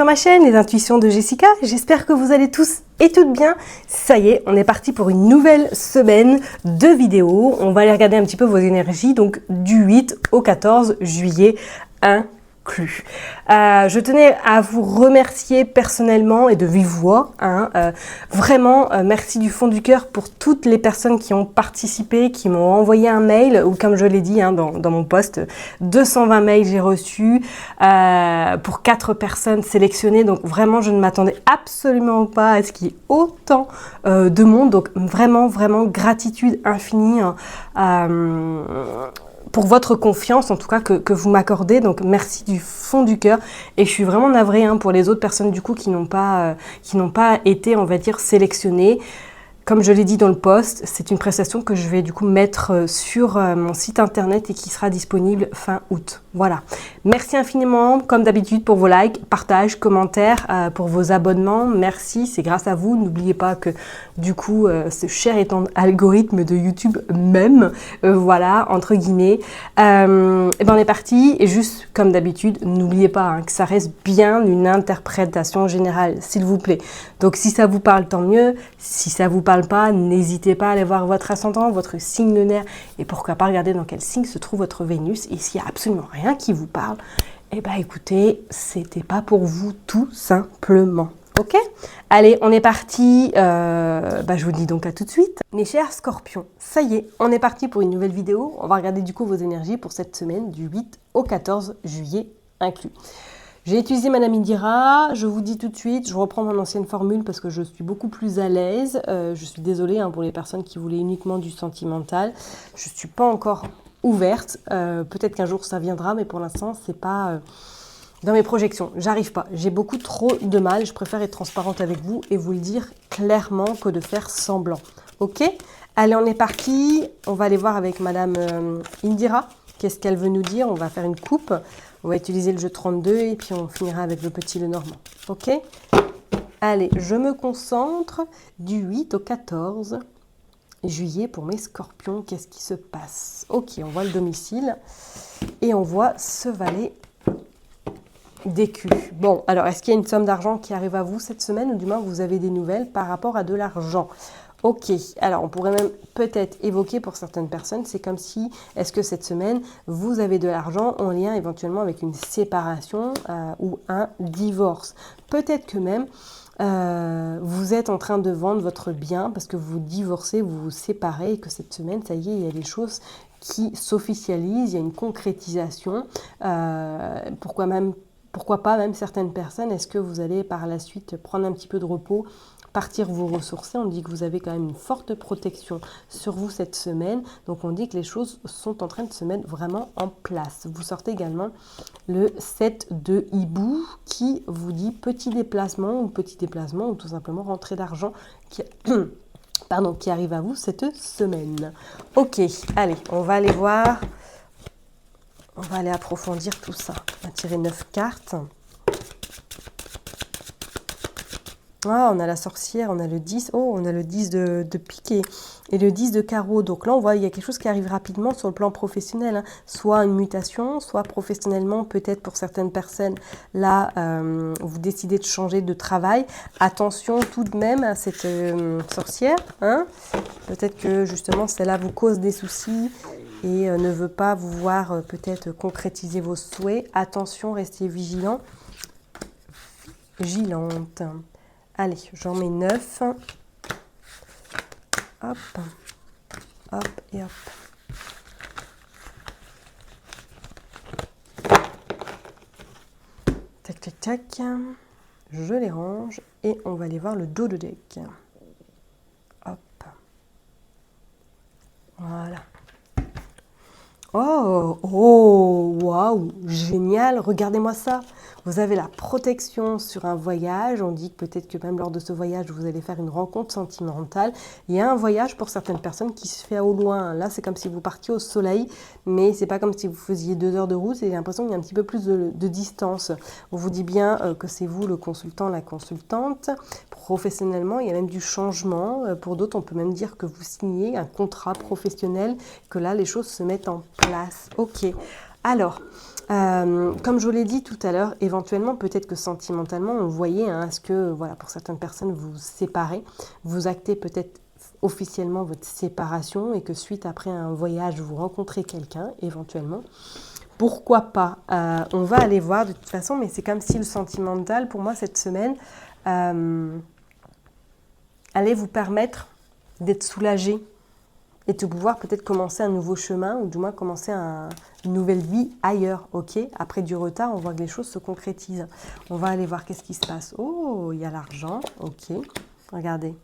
sur ma chaîne, les intuitions de Jessica. J'espère que vous allez tous et toutes bien. Ça y est, on est parti pour une nouvelle semaine de vidéos. On va aller regarder un petit peu vos énergies, donc du 8 au 14 juillet inclus. Je tenais à vous remercier personnellement et de vive voix. Vraiment, merci du fond du cœur pour toutes les personnes qui ont participé, qui m'ont envoyé un mail, ou comme je l'ai dit dans mon post, 220 mails j'ai reçus pour 4 personnes sélectionnées. Donc vraiment, je ne m'attendais absolument pas à ce qu'il y ait autant de monde. Donc vraiment, vraiment, gratitude infinie pour votre confiance, en tout cas, que vous m'accordez. Donc, merci du fond du cœur. Et je suis vraiment navrée pour les autres personnes, du coup, qui n'ont pas été, on va dire, sélectionnées. Comme je l'ai dit dans le post, c'est une prestation que je vais du coup mettre sur mon site internet et qui sera disponible fin août. Voilà. Merci infiniment, comme d'habitude, pour vos likes, partages, commentaires, pour vos abonnements. Merci, c'est grâce à vous. N'oubliez pas que du coup, ce cher étant algorithme de YouTube même, voilà, entre guillemets. Et ben on est parti. Et juste comme d'habitude, n'oubliez pas que ça reste bien une interprétation générale, s'il vous plaît. Donc si ça vous parle, tant mieux. Si ça vous parle pas, n'hésitez pas à aller voir votre ascendant, votre signe lunaire et pourquoi pas regarder dans quel signe se trouve votre Vénus. Et s'il n'y a absolument rien qui vous parle, eh ben écoutez, c'était pas pour vous tout simplement. Ok? Allez, on est parti. Je vous dis donc à tout de suite. Mes chers scorpions, ça y est, on est parti pour une nouvelle vidéo. On va regarder du coup vos énergies pour cette semaine du 8 au 14 juillet inclus. J'ai utilisé Madame Indira, je vous dis tout de suite, je reprends mon ancienne formule parce que je suis beaucoup plus à l'aise. Je suis désolée pour les personnes qui voulaient uniquement du sentimental. Je ne suis pas encore ouverte, peut-être qu'un jour ça viendra, mais pour l'instant c'est pas dans mes projections. J'arrive pas, j'ai beaucoup trop de mal, je préfère être transparente avec vous et vous le dire clairement que de faire semblant. Ok? Allez, on est parti, on va aller voir avec Madame Indira, qu'est-ce qu'elle veut nous dire, on va faire une coupe. On va utiliser le jeu 32 et puis on finira avec le petit Lenormand. Ok? Allez, je me concentre du 8 au 14 juillet pour mes scorpions. Qu'est-ce qui se passe? Ok, on voit le domicile et on voit ce valet d'écu. Bon, alors est-ce qu'il y a une somme d'argent qui arrive à vous cette semaine ou du moins vous avez des nouvelles par rapport à de l'argent? Ok, alors on pourrait même peut-être évoquer pour certaines personnes, c'est comme si, est-ce que cette semaine, vous avez de l'argent en lien éventuellement avec une séparation ou un divorce. Peut-être que même vous êtes en train de vendre votre bien parce que vous divorcez, vous vous séparez et que cette semaine, ça y est, il y a des choses qui s'officialisent, il y a une concrétisation. Pourquoi pas même certaines personnes, est-ce que vous allez par la suite prendre un petit peu de repos, partir vous ressourcer? On dit que vous avez quand même une forte protection sur vous cette semaine. Donc on dit que les choses sont en train de se mettre vraiment en place. Vous sortez également le 7 de hibou qui vous dit petit déplacement ou tout simplement rentrée d'argent qui arrive à vous cette semaine. Ok, allez, on va aller voir. On va aller approfondir tout ça. On va tirer 9 cartes. Ah, on a la sorcière, on a le 10. Oh, on a le 10 de piquet et le 10 de carreau. Donc là, on voit il y a quelque chose qui arrive rapidement sur le plan professionnel. Soit une mutation, soit professionnellement, peut-être pour certaines personnes. Là, vous décidez de changer de travail. Attention tout de même à cette sorcière. Peut-être que justement, celle-là vous cause des soucis et ne veut pas vous voir peut-être concrétiser vos souhaits. Attention, restez vigilant. Vigilante. Allez, j'en mets 9. Hop, hop et hop. Tac, tac, tac. Je les range et on va aller voir le dos de deck. Hop. Voilà. Oh, waouh, génial, regardez-moi ça. Vous avez la protection sur un voyage. On dit que peut-être que même lors de ce voyage, vous allez faire une rencontre sentimentale. Il y a un voyage pour certaines personnes qui se fait au loin. Là, c'est comme si vous partiez au soleil, mais c'est pas comme si vous faisiez 2 heures de route. Et j'ai l'impression qu'il y a un petit peu plus de distance. On vous dit bien que c'est vous le consultant, la consultante. Professionnellement, il y a même du changement. Pour d'autres, on peut même dire que vous signez un contrat professionnel, que là, les choses se mettent en place. Ok. Alors, comme je vous l'ai dit tout à l'heure, éventuellement, peut-être que sentimentalement, on voyait, hein, est-ce que, voilà, pour certaines personnes, vous vous séparez, vous actez peut-être officiellement votre séparation et que suite après un voyage, vous rencontrez quelqu'un, éventuellement. Pourquoi pas? On va aller voir de toute façon, mais c'est comme si le sentimental, pour moi, cette semaine, allait vous permettre d'être soulagé et de pouvoir peut-être commencer un nouveau chemin ou du moins commencer une nouvelle vie ailleurs, ok? Après du retard, on voit que les choses se concrétisent. On va aller voir qu'est-ce qui se passe. Oh, il y a l'argent, ok. Regardez,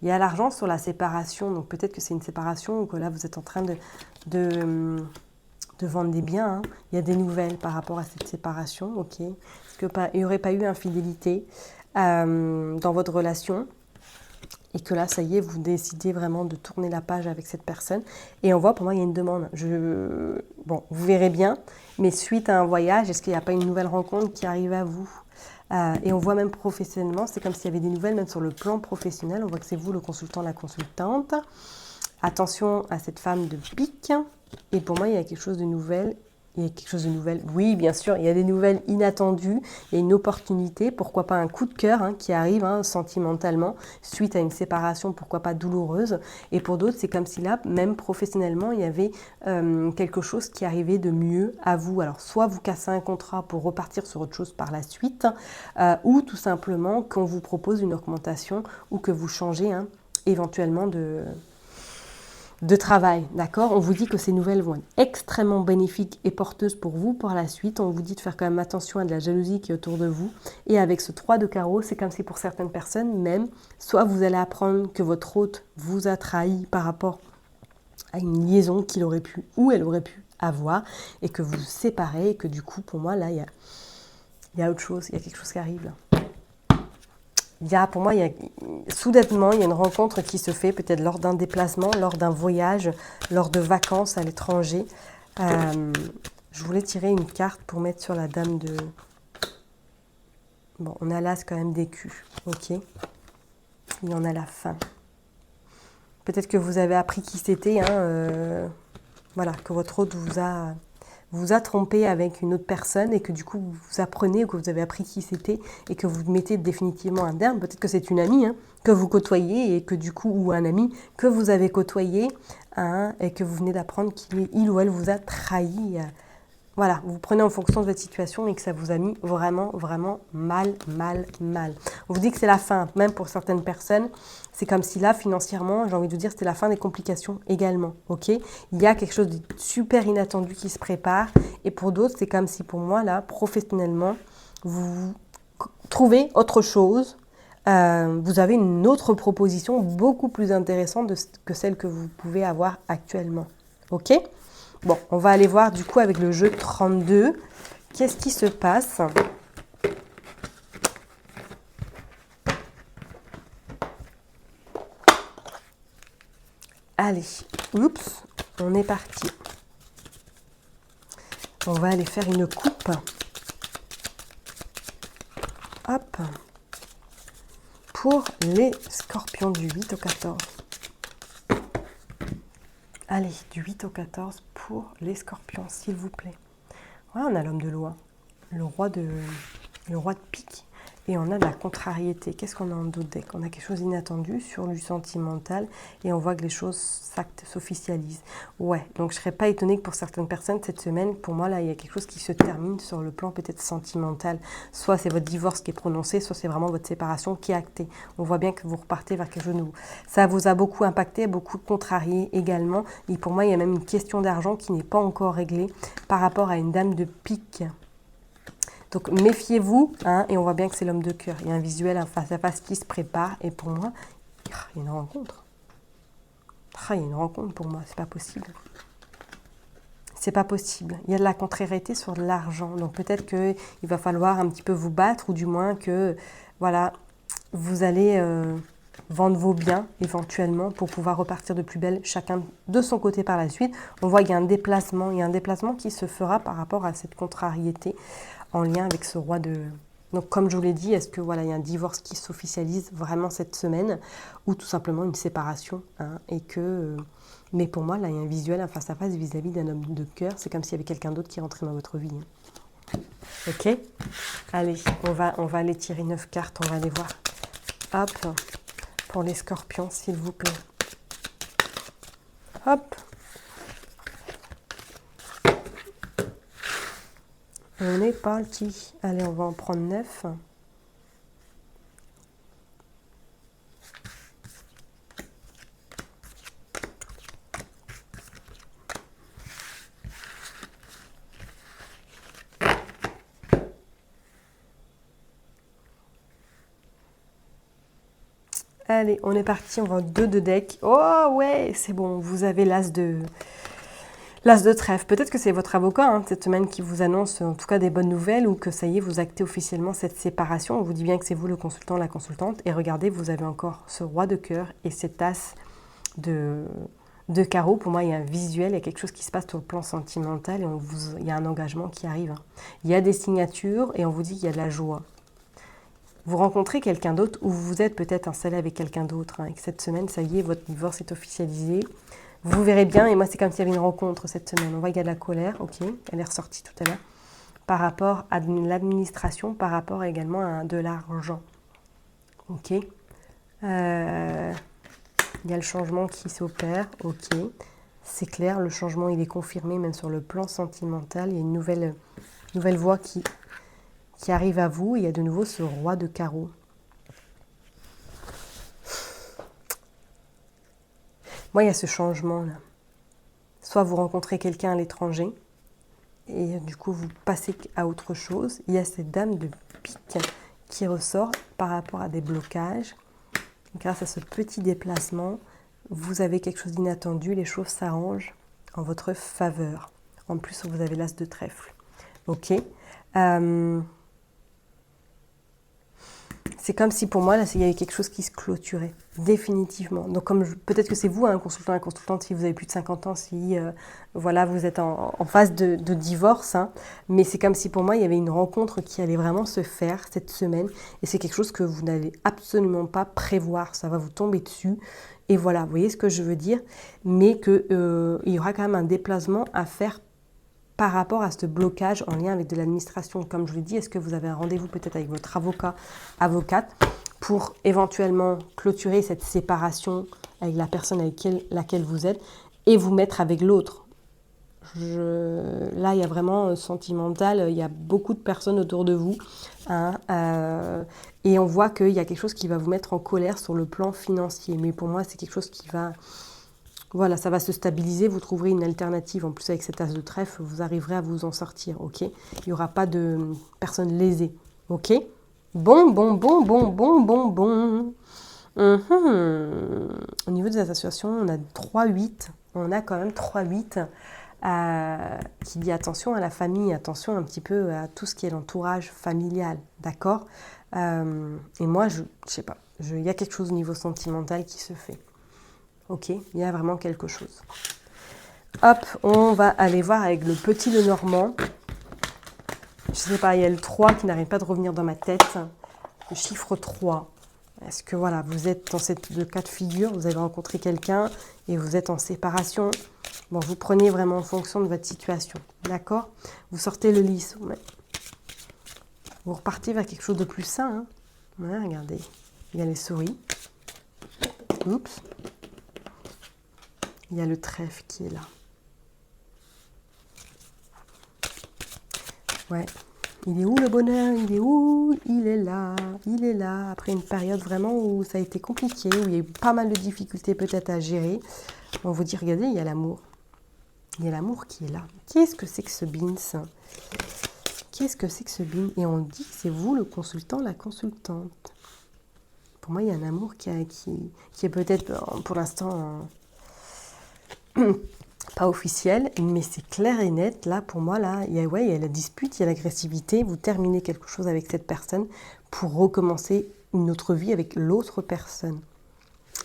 il y a l'argent sur la séparation, donc peut-être que c'est une séparation ou que là vous êtes en train de vendre des biens. Hein. Il y a des nouvelles par rapport à cette séparation, ok? Est-ce qu'il n'y aurait pas eu infidélité dans votre relation? Et que là, ça y est, vous décidez vraiment de tourner la page avec cette personne. Et on voit, pour moi, il y a une demande. Bon, vous verrez bien, mais suite à un voyage, est-ce qu'il n'y a pas une nouvelle rencontre qui arrive à vous? Et on voit même professionnellement, c'est comme s'il y avait des nouvelles, même sur le plan professionnel. On voit que c'est vous, le consultant, la consultante. Attention à cette femme de pique. Et pour moi, il y a quelque chose de nouvel. Il y a quelque chose de nouvel. Oui, bien sûr, il y a des nouvelles inattendues. Il y a une opportunité, pourquoi pas un coup de cœur qui arrive sentimentalement, suite à une séparation, pourquoi pas douloureuse. Et pour d'autres, c'est comme si là, même professionnellement, il y avait quelque chose qui arrivait de mieux à vous. Alors, soit vous cassez un contrat pour repartir sur autre chose par la suite, ou tout simplement qu'on vous propose une augmentation ou que vous changez éventuellement de travail, d'accord? On vous dit que ces nouvelles vont être extrêmement bénéfiques et porteuses pour vous par la suite. On vous dit de faire quand même attention à de la jalousie qui est autour de vous. Et avec ce 3 de carreau, c'est comme si pour certaines personnes même, soit vous allez apprendre que votre hôte vous a trahi par rapport à une liaison qu'il aurait pu ou elle aurait pu avoir et que vous vous séparez et que du coup, pour moi, là, il y a autre chose, il y a quelque chose qui arrive là. Pour moi, soudainement, il y a une rencontre qui se fait peut-être lors d'un déplacement, lors d'un voyage, lors de vacances à l'étranger. Je voulais tirer une carte pour mettre sur la dame de... Bon, on a l'as quand même d'écus, ok? Il y en a la fin. Peut-être que vous avez appris qui c'était, voilà, que votre hôte vous a trompé avec une autre personne et que du coup vous apprenez ou que vous avez appris qui c'était et que vous mettez définitivement un terme. Peut-être que c'est une amie que vous côtoyez et que du coup, ou un ami que vous avez côtoyé et que vous venez d'apprendre qu'il ou elle vous a trahi. Voilà, vous prenez en fonction de votre situation et que ça vous a mis vraiment, vraiment mal. On vous dit que c'est la fin, même pour certaines personnes. C'est comme si là, financièrement, j'ai envie de vous dire, c'était la fin des complications également, ok? Il y a quelque chose de super inattendu qui se prépare. Et pour d'autres, c'est comme si pour moi, là, professionnellement, vous trouvez autre chose. Vous avez une autre proposition beaucoup plus intéressante que celle que vous pouvez avoir actuellement, ok? Bon, on va aller voir du coup avec le jeu 32, qu'est-ce qui se passe? Allez, oups, on est parti. On va aller faire une coupe. Hop. Pour les scorpions du 8 au 14. Allez, du 8 au 14 pour les scorpions, s'il vous plaît. Voilà, on a l'homme de loi, le roi de pique, et on a de la contrariété. Qu'est-ce qu'on a en d'autres decks? On a quelque chose d'inattendu sur du sentimental, et on voit que les choses s'officialisent. Ouais, donc je ne serais pas étonnée que pour certaines personnes, cette semaine, pour moi, là, il y a quelque chose qui se termine sur le plan peut-être sentimental. Soit c'est votre divorce qui est prononcé, soit c'est vraiment votre séparation qui est actée. On voit bien que vous repartez vers quelque chose de nouveau. Ça vous a beaucoup impacté, beaucoup contrarié également. Et pour moi, il y a même une question d'argent qui n'est pas encore réglée par rapport à une dame de pique. Donc méfiez-vous, et on voit bien que c'est l'homme de cœur. Il y a un visuel, un face-à-face qui se prépare. Et pour moi, il y a une rencontre. Il y a une rencontre pour moi, c'est pas possible. C'est pas possible. Il y a de la contrariété sur de l'argent. Donc peut-être qu'il va falloir un petit peu vous battre, ou du moins que voilà, vous allez vendre vos biens éventuellement pour pouvoir repartir de plus belle, chacun de son côté par la suite. On voit qu'il y a un déplacement. Il y a un déplacement qui se fera par rapport à cette contrariété en lien avec ce roi Donc comme je vous l'ai dit, est-ce que voilà, il y a un divorce qui s'officialise vraiment cette semaine ou tout simplement une séparation hein, et que mais pour moi là il y a un visuel, un face à face vis-à-vis d'un homme de cœur, c'est comme s'il y avait quelqu'un d'autre qui rentrait dans votre vie. Hein. OK? Allez, on va aller tirer 9 cartes, on va aller voir. Hop, pour les scorpions, s'il vous plaît. Hop. On est parti. Allez, on va en prendre 9. Allez, on est parti, on va en 2 de deck. Oh ouais, c'est bon, vous avez l'as de trèfle. Peut-être que c'est votre avocat hein, cette semaine qui vous annonce en tout cas des bonnes nouvelles ou que ça y est, vous actez officiellement cette séparation. On vous dit bien que c'est vous le consultant, la consultante. Et regardez, vous avez encore ce roi de cœur et cette as de carreau. Pour moi, il y a un visuel, il y a quelque chose qui se passe sur le plan sentimental et il y a un engagement qui arrive. Hein. Il y a des signatures et on vous dit qu'il y a de la joie. Vous rencontrez quelqu'un d'autre ou vous êtes peut-être installé avec quelqu'un d'autre. Hein, et que cette semaine, ça y est, votre divorce est officialisé. Vous verrez bien, et moi c'est comme s'il y avait une rencontre cette semaine. On voit qu'il y a de la colère, ok, elle est ressortie tout à l'heure, par rapport à l'administration, par rapport également à de l'argent. Ok. Il y a le changement qui s'opère, ok. C'est clair, le changement il est confirmé même sur le plan sentimental. Il y a une nouvelle voie qui arrive à vous. Il y a de nouveau ce roi de carreau. Moi, il y a ce changement-là. Soit vous rencontrez quelqu'un à l'étranger, et du coup, vous passez à autre chose. Il y a cette dame de pique qui ressort par rapport à des blocages. Grâce à ce petit déplacement, vous avez quelque chose d'inattendu. Les choses s'arrangent en votre faveur. En plus, vous avez l'as de trèfle. Ok. C'est comme si pour moi, là, il y avait quelque chose qui se clôturait, définitivement. Donc peut-être que c'est vous, un consultant, une consultante, si vous avez plus de 50 ans, si voilà, vous êtes en phase de divorce, hein, mais c'est comme si pour moi, il y avait une rencontre qui allait vraiment se faire cette semaine, et c'est quelque chose que vous n'allez absolument pas prévoir, ça va vous tomber dessus, et voilà, vous voyez ce que je veux dire, mais qu'il y aura quand même un déplacement à faire par rapport à ce blocage en lien avec de l'administration. Comme je vous l'ai dit, est-ce que vous avez un rendez-vous peut-être avec votre avocat, avocate, pour éventuellement clôturer cette séparation avec la personne avec laquelle vous êtes et vous mettre avec l'autre. Là, il y a vraiment sentimental, il y a beaucoup de personnes autour de vous, hein, et on voit qu'il y a quelque chose qui va vous mettre en colère sur le plan financier. Mais pour moi, c'est quelque chose qui va... Voilà, ça va se stabiliser, vous trouverez une alternative. En plus, avec cette as de trèfle, vous arriverez à vous en sortir, ok? Il n'y aura pas de personnes lésées, ok? Bon. Au niveau des associations, on a 3-8. On a quand même 3-8 qui dit attention à la famille, attention un petit peu à tout ce qui est l'entourage familial, d'accord? Et moi, je sais pas, il y a quelque chose au niveau sentimental qui se fait. Ok, il y a vraiment quelque chose. Hop, on va aller voir avec le petit Lenormand. Je sais pas, il y a le 3 qui n'arrête pas de revenir dans ma tête. Le chiffre 3. Est-ce que voilà, vous êtes dans ce cas de figure, vous avez rencontré quelqu'un et vous êtes en séparation. Bon, vous prenez vraiment en fonction de votre situation. D'accord? Vous sortez le lys. Ouais. Vous repartez vers quelque chose de plus sain. Hein. Ouais, regardez. Il y a les souris. Oups. Il y a le trèfle qui est là. Ouais. Il est où le bonheur? Il est où? Il est là. Il est là. Après une période vraiment où ça a été compliqué, où il y a eu pas mal de difficultés peut-être à gérer. On vous dit, regardez, il y a l'amour. Il y a l'amour qui est là. Qu'est-ce que c'est que ce beans? Qu'est-ce que c'est que ce bean? Et on dit que c'est vous le consultant, la consultante. Pour moi, il y a un amour qui est peut-être pour l'instant... pas officiel, mais c'est clair et net. Là, pour moi, là, il y a la dispute, il y a l'agressivité. Vous terminez quelque chose avec cette personne pour recommencer une autre vie avec l'autre personne.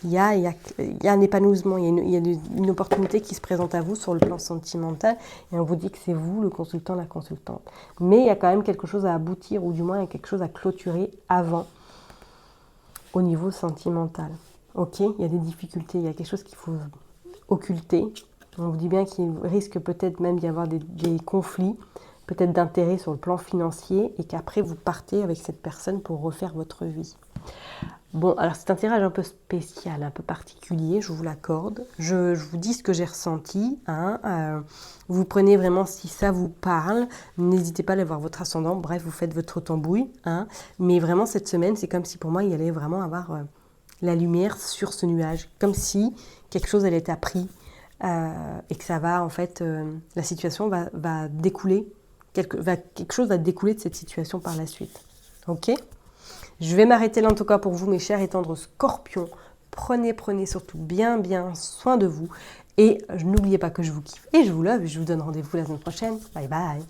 il y a un épanouissement, il y a une opportunité qui se présente à vous sur le plan sentimental et on vous dit que c'est vous le consultant, la consultante. Mais il y a quand même quelque chose à aboutir ou du moins il y a quelque chose à clôturer avant au niveau sentimental. Ok, il y a des difficultés, il y a quelque chose qu'il faut occulter. On vous dit bien qu'il risque peut-être même d'y avoir des conflits, peut-être d'intérêt sur le plan financier et qu'après vous partez avec cette personne pour refaire votre vie. Bon, alors c'est un tirage un peu spécial, un peu particulier, je vous l'accorde. Je vous dis ce que j'ai ressenti. Vous prenez vraiment si ça vous parle. N'hésitez pas à aller voir votre ascendant. Bref, vous faites votre tambouille. Mais vraiment, cette semaine, c'est comme si pour moi, il allait vraiment avoir la lumière sur ce nuage. Comme si quelque chose allait être appris et que ça va, en fait, la situation va découler. Quelque chose va découler de cette situation par la suite. Ok ? Je vais m'arrêter là en tout cas pour vous, mes chers et tendres scorpions. Prenez surtout bien soin de vous. Et n'oubliez pas que je vous kiffe et je vous love. Je vous donne rendez-vous la semaine prochaine. Bye bye.